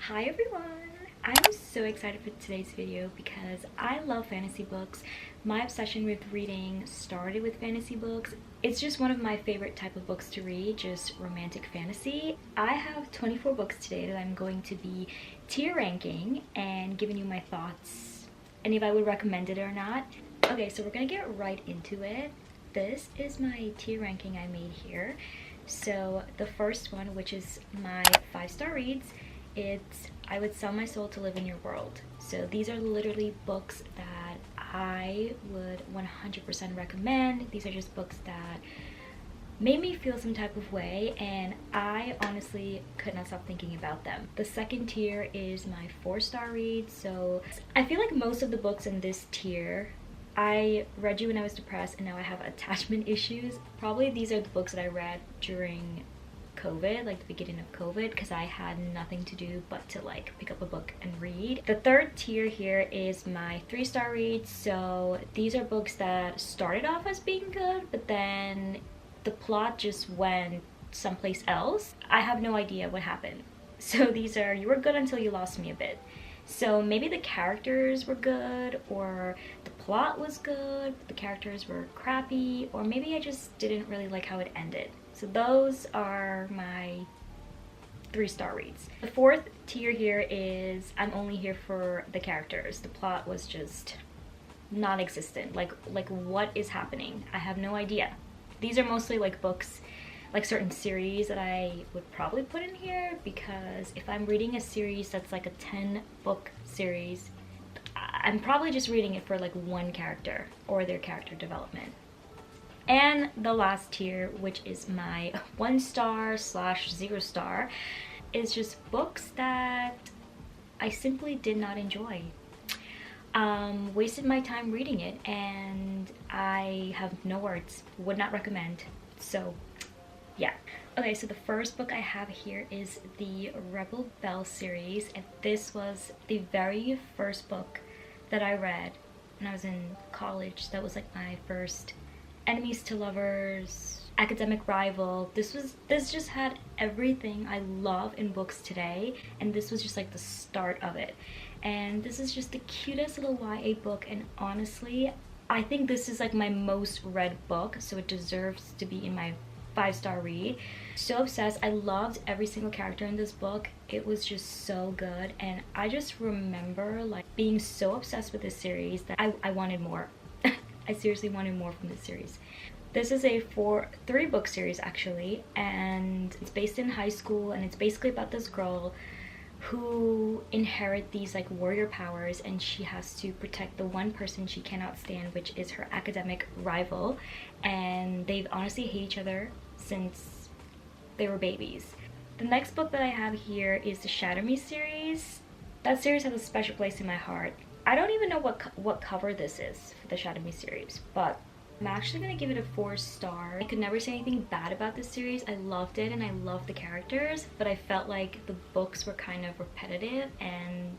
Hi everyone! I'm so excited for today's video because I love fantasy books. My obsession with reading started with fantasy books. It's just one of my favorite type of books to read, just romantic fantasy. I have 24 books today that I'm going to be tier ranking and giving you my thoughts and if I would recommend it or not. Okay, so we're gonna get right into it. This is my tier ranking I made here. So the first one, which is my 5-star reads, it's I Would Sell My Soul to Live in Your World. So these are literally books that I would 100% recommend. These are just books that made me feel some type of way, and I honestly could not stop thinking about them. The second tier is my 4-star read. So I feel like most of the books in this tier I read you when I was depressed, and now I have attachment issues. Probably these are the books that I read during COVID, like the beginning of COVID, because I had nothing to do but to like pick up a book and read. The third tier here is my 3-star reads. So these are books that started off as being good, but then the plot just went someplace else. I have no idea what happened. So these are You Were Good Until You Lost Me a Bit. So maybe the characters were good, or the plot was good, the characters were crappy, or maybe I just didn't really like how it ended. So those are my 3-star reads. The fourth tier here is I'm only here for the characters. The plot was just non-existent. Like what is happening? I have no idea. These are mostly like books, like certain series that I would probably put in here, because if I'm reading a series that's like a 10-book series, I'm probably just reading it for like one character or their character development. And the last tier, which is my 1-star / 0-star, is just books that I simply did not enjoy. Wasted my time reading it, and I have no words. Would not recommend. So yeah. Okay, so the first book I have here is the Rebel Belle series, and this was the very first book that I read when I was in college. That was like my first enemies to lovers, academic rival. This just had everything I love in books today, and this was just like the start of it. And this is just the cutest little YA book, and honestly I think this is like my most read book, so it deserves to be in my 5-star read. So obsessed. I loved every single character in this book. It was just so good, and I just remember like being so obsessed with this series that I wanted more. I seriously wanted more from this series. This is a 3-book series actually, and it's based in high school, and it's basically about this girl who inherit these like warrior powers, and she has to protect the one person she cannot stand, which is her academic rival, and they've honestly hate each other since they were babies. The next book that I have here is the Shatter Me series. That series has a special place in my heart. I don't even know what cover this is for the Shatter Me series, but I'm actually gonna give it a 4-star. I could never say anything bad about this series. I loved it and I loved the characters, but I felt like the books were kind of repetitive and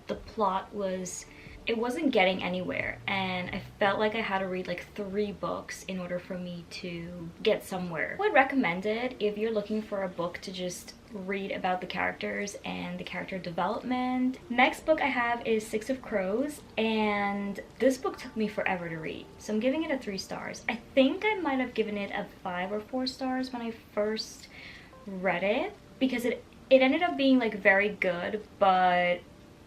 the plot wasn't getting anywhere, and I felt like I had to read like 3 books in order for me to get somewhere. I would recommend it if you're looking for a book to just read about the characters and the character development. Next book I have is 6 of Crows, and this book took me forever to read, so I'm giving it a 3 stars. I think I might have given it a 5 or 4 stars when I first read it, because it ended up being like very good, but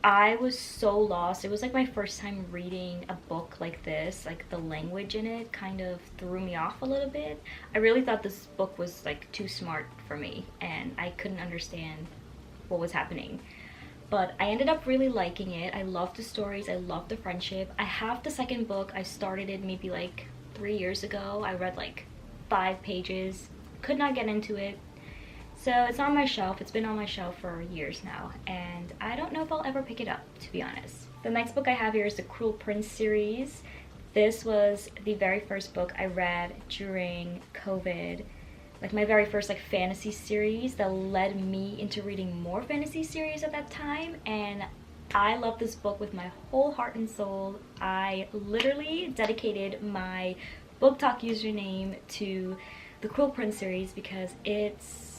I was so lost. It was like my first time reading a book like this. Like the language in it kind of threw me off a little bit. I really thought this book was like too smart for me, and I couldn't understand what was happening. But I ended up really liking it. I loved the stories, I loved the friendship. I have the second book. I started it maybe like 3 years ago. I read like 5 pages, could not get into it. So it's on my shelf. It's been on my shelf for years now, and I don't know if I'll ever pick it up, to be honest. The next book I have here is the Cruel Prince series. This was the very first book I read during COVID, like my very first like fantasy series that led me into reading more fantasy series at that time, and I love this book with my whole heart and soul. I literally dedicated my BookTok username to the Cruel Prince series because it's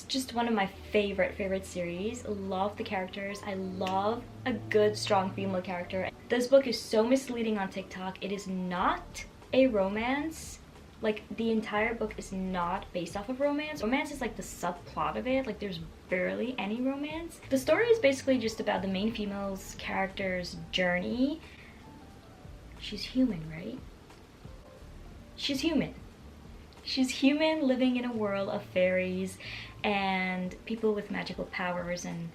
is just one of my favorite series. Love the characters. I love a good, strong female character. This book is so misleading on TikTok. It is not a romance. Like, the entire book is not based off of romance. Romance is like the subplot of it. Like, there's barely any romance. The story is basically just about the main female's character's journey. She's human, right? She's human. She's human living in a world of fairies and people with magical powers and,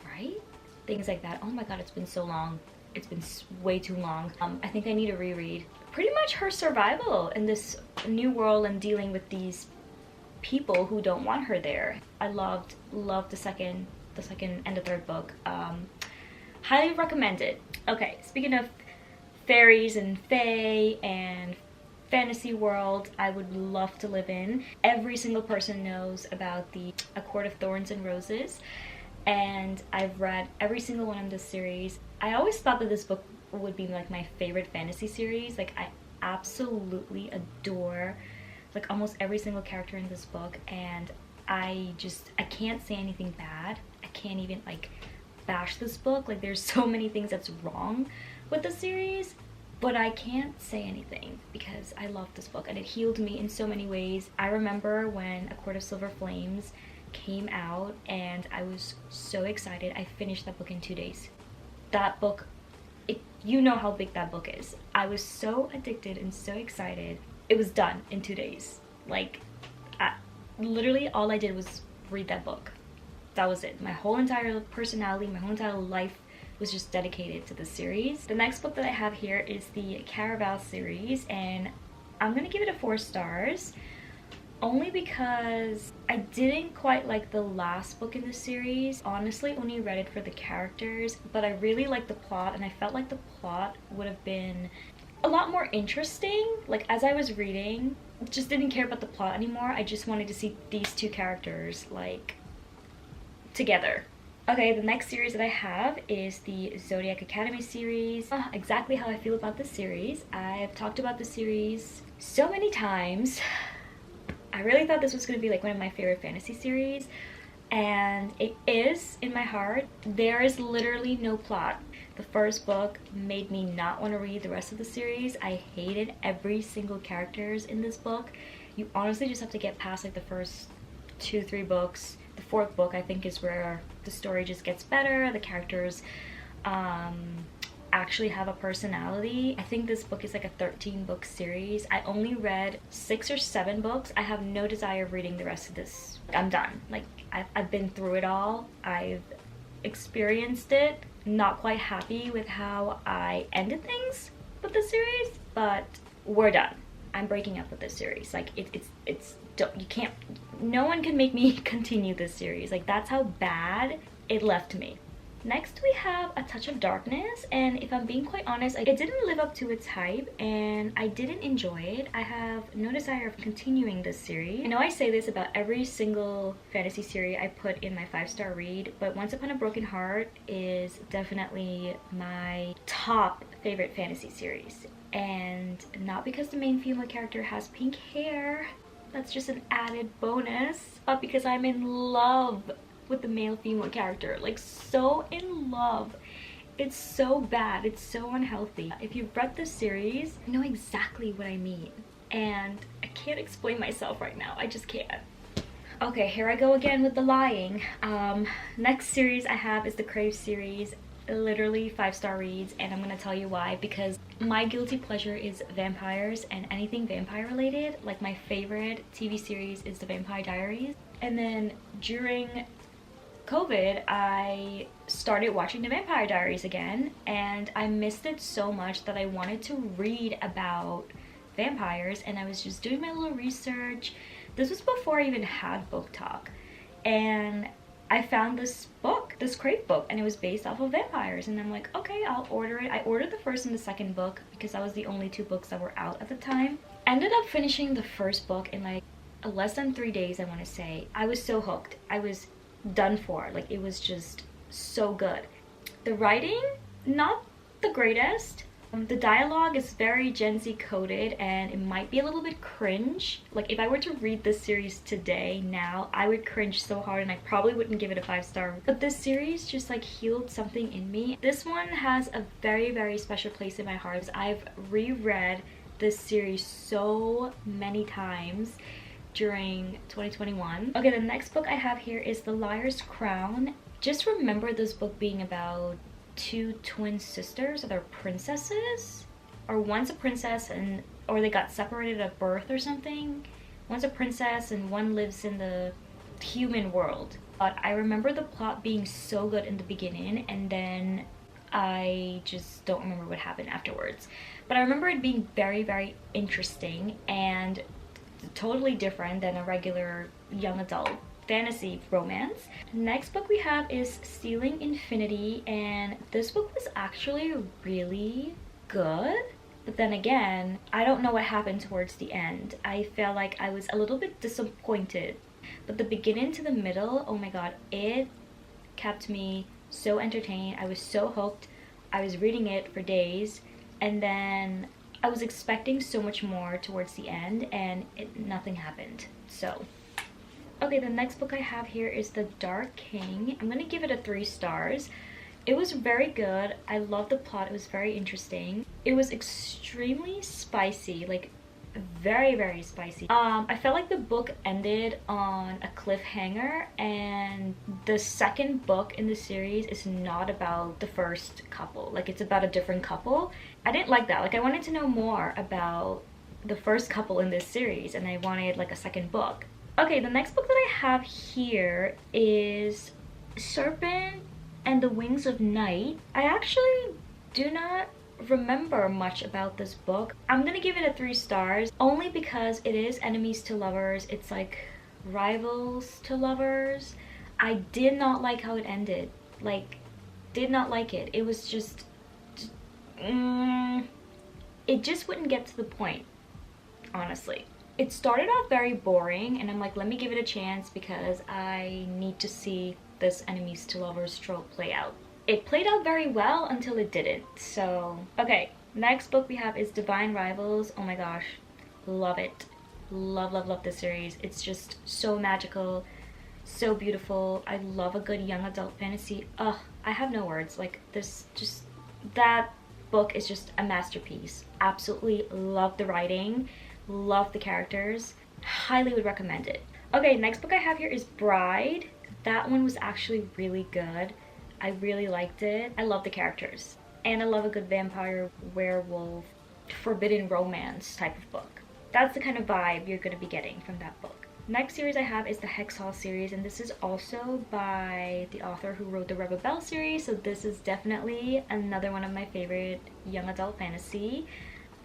right? Things like that. Oh my god, it's been so long. It's been way too long. I think I need a reread. Pretty much her survival in this new world and dealing with these people who don't want her there. I loved the second and the third book. Highly recommend it. Okay, speaking of fairies and fae and fantasy world I would love to live in. Every single person knows about the A Court of Thorns and Roses, and I've read every single one of this series. I always thought that this book would be like my favorite fantasy series. Like, I absolutely adore like almost every single character in this book, and I can't say anything bad. I can't even like bash this book. Like, there's so many things that's wrong with the series, but I can't say anything because I love this book and it healed me in so many ways. I remember when A Court of Silver Flames came out and I was so excited. I finished that book in 2 days. That book, you know how big that book is. I was so addicted and so excited. It was done in 2 days. Like, literally all I did was read that book. That was it. My whole entire personality, my whole entire life was just dedicated to the series. The next book that I have here is the Caraval series, and I'm gonna give it a 4 stars only because I didn't quite like the last book in the series. Honestly, only read it for the characters, but I really liked the plot and I felt like the plot would have been a lot more interesting. Like, as I was reading, just didn't care about the plot anymore. I just wanted to see these two characters like together. Okay, the next series that I have is the Zodiac Academy series. Exactly how I feel about this series. I've talked about this series so many times. I really thought this was going to be like one of my favorite fantasy series, and it is in my heart. There is literally no plot. The first book made me not want to read the rest of the series. I hated every single characters in this book. You honestly just have to get past like the first 2-3 books. The 4th book, I think, is where the story just gets better. The characters actually have a personality. I think this book is like a 13-book series. I only read 6 or 7 books. I have no desire of reading the rest of this. I'm done. Like, I've been through it all. I've experienced it. Not quite happy with how I ended things with the series, but we're done. I'm breaking up with this series. Like, you can't, no one can make me continue this series. Like, that's how bad it left me. Next we have A Touch of Darkness, and if I'm being quite honest, it didn't live up to its hype and I didn't enjoy it. I have no desire of continuing this series. I know I say this about every single fantasy series I put in my 5-star read, but Once Upon a Broken Heart is definitely my top favorite fantasy series. And not because the main female character has pink hair, that's just an added bonus, but because I'm in love with the male female character. Like, so in love. It's so bad. It's so unhealthy. If you've read this series, you know exactly what I mean. And I can't explain myself right now. I just can't. Okay, here I go again with the lying. Next series I have is the Crave series. Literally 5-star reads, and I'm gonna tell you why. Because my guilty pleasure is vampires and anything vampire related. Like, my favorite TV series is The Vampire Diaries. And then during COVID, I started watching The Vampire Diaries again, and I missed it so much that I wanted to read about vampires, and I was just doing my little research. This was before I even had Book Talk, and I found this book, this Crave book, and it was based off of vampires, and I'm like, okay, I'll order it. I ordered the 1st and the 2nd book because that was the only 2 books that were out at the time. Ended up finishing the 1st book in like less than 3 days, I want to say. I was so hooked. I was done for. Like, it was just so good. The writing, not the greatest, The dialogue is very Gen Z coded and it might be a little bit cringe. Like if I were to read this series today, now, I would cringe so hard and I probably wouldn't give it a 5-star. But this series just like healed something in me. This one has a very, very special place in my heart. I've reread this series so many times during 2021. Okay, the next book I have here is The Liar's Crown. Just remember this book being about two twin sisters, or they're princesses, or one's a princess and or they got separated at birth or something. One's a princess and one lives in the human world. But I remember the plot being so good in the beginning and then I just don't remember what happened afterwards. But I remember it being very, very interesting and totally different than a regular young adult fantasy romance. Next book we have is Stealing Infinity, and this book was actually really good. But then again, I don't know what happened towards the end. I felt like I was a little bit disappointed. But the beginning to the middle, oh my god, it kept me so entertained. I was so hooked. I was reading it for days, and then I was expecting so much more towards the end, and nothing happened. So okay, the next book I have here is The Dark King. I'm gonna give it a 3 stars. It was very good. I loved the plot. It was very interesting. It was extremely spicy, like very, very spicy. I felt like the book ended on a cliffhanger, and the second book in the series is not about the first couple. Like it's about a different couple. I didn't like that. Like I wanted to know more about the first couple in this series, and I wanted like a second book. Okay, the next book that I have here is Serpent and the Wings of Night. I actually do not remember much about this book. I'm gonna give it a 3 stars only because it is enemies to lovers. It's like rivals to lovers. I did not like how it ended. Like, did not like it. It was just it just wouldn't get to the point, honestly. It started off very boring and I'm like, let me give it a chance because I need to see this enemies to lovers trope play out. It played out very well until it didn't. So okay, next book we have is Divine Rivals. Oh my gosh, love it. Love, love, love this series. It's just so magical, so beautiful. I love a good young adult fantasy. Ugh, I have no words. Like this, just that book is just a masterpiece. Absolutely love the writing. Love the characters. Highly would recommend it. Okay, next book I have here is Bride. That one was actually really good. I really liked it. I love the characters. And I love a good vampire, werewolf, forbidden romance type of book. That's the kind of vibe you're going to be getting from that book. Next series I have is the Hex Hall series, and this is also by the author who wrote the Rebel Belle series, so this is definitely another one of my favorite young adult fantasy.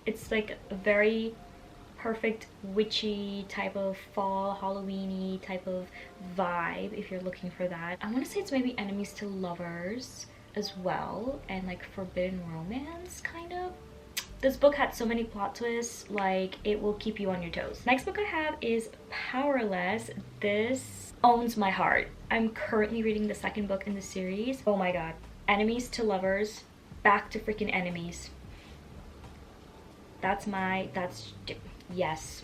It's like a very perfect witchy type of fall Halloweeny type of vibe if you're looking for that. I want to say it's maybe enemies to lovers as well, and like forbidden romance kind of. This book had so many plot twists, like it will keep you on your toes. Next book I have is Powerless. This owns my heart. I'm currently reading the second book in the series. Oh my god. Enemies to lovers, back to freaking enemies. Yes.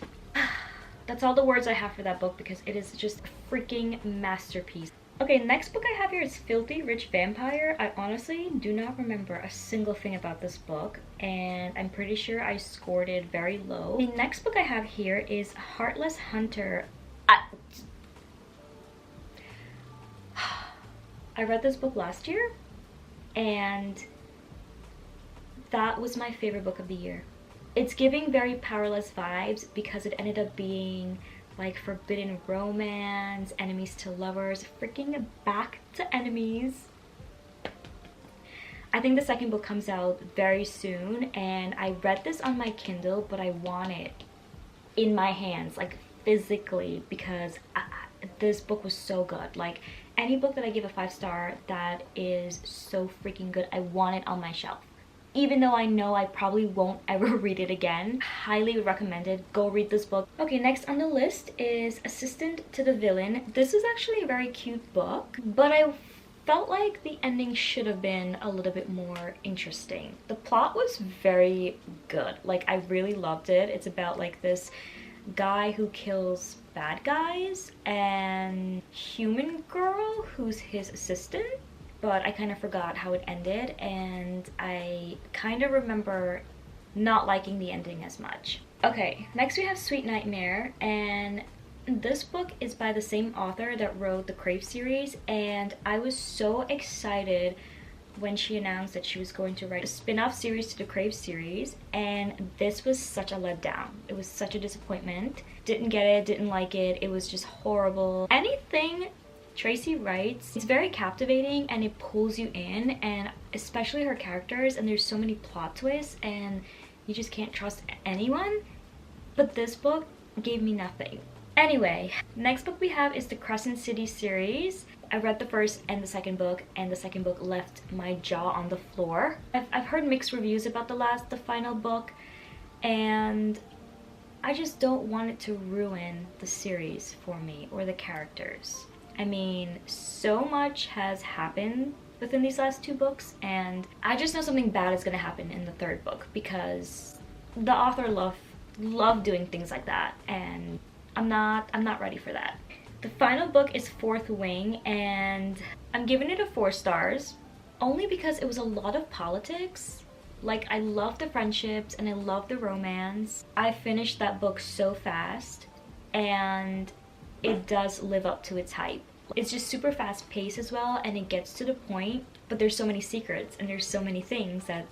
That's all the words I have for that book because it is just a freaking masterpiece. Okay, next book I have here is Filthy Rich Vampire. I honestly do not remember a single thing about this book, and I'm pretty sure I scored it very low. The next book I have here is Heartless Hunter. I read this book last year, and that was my favorite book of the year. It's giving very Powerless vibes because it ended up being like forbidden romance, enemies to lovers, freaking back to enemies. I think the second book comes out very soon, and I read this on my Kindle, but I want it in my hands, like physically, because this book was so good. Like any book that I give a 5-star that is so freaking good, I want it on my shelf. Even though I know I probably won't ever read it again. Highly recommended. Go read this book. Okay, next on the list is Assistant to the Villain. This is actually a very cute book, but I felt like the ending should have been a little bit more interesting. The plot was very good. Like, I really loved it. It's about like this guy who kills bad guys and human girl who's his assistant, but I kind of forgot how it ended, and I kind of remember not liking the ending as much. Okay, next we have Sweet Nightmare, and this book is by the same author that wrote the Crave series, and I was so excited when she announced that she was going to write a spin-off series to the Crave series, and this was such a letdown. It was such a disappointment. Didn't get it, didn't like it, it was just horrible. Anything Tracy writes, it's very captivating and it pulls you in, and especially her characters, and there's so many plot twists and you just can't trust anyone. But this book gave me nothing. Anyway, next book we have is the Crescent City series. I read the first and the second book, and the second book left my jaw on the floor. I've heard mixed reviews about the final book, and I just don't want it to ruin the series for me or the characters. I mean, so much has happened within these last two books, and I just know something bad is gonna happen in the third book because the author loved doing things like that, and I'm not ready for that. The final book is Fourth Wing, and I'm giving it a 4 stars only because it was a lot of politics. Like, I love the friendships and I love the romance. I finished that book so fast, and it does live up to its hype. It's just super fast paced as well, and it gets to the point, but there's so many secrets and there's so many things that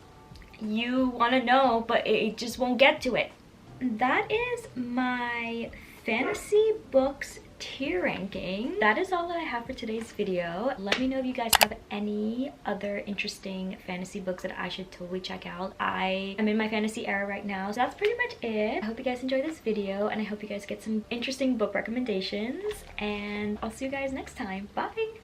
you want to know, but it just won't get to it. That is my fantasy books tier ranking. That is all that I have for today's video. Let me know if you guys have any other interesting fantasy books that I should totally check out. I am in my fantasy era right now, so that's pretty much it. I hope you guys enjoyed this video, and I hope you guys get some interesting book recommendations, and I'll see you guys next time. Bye!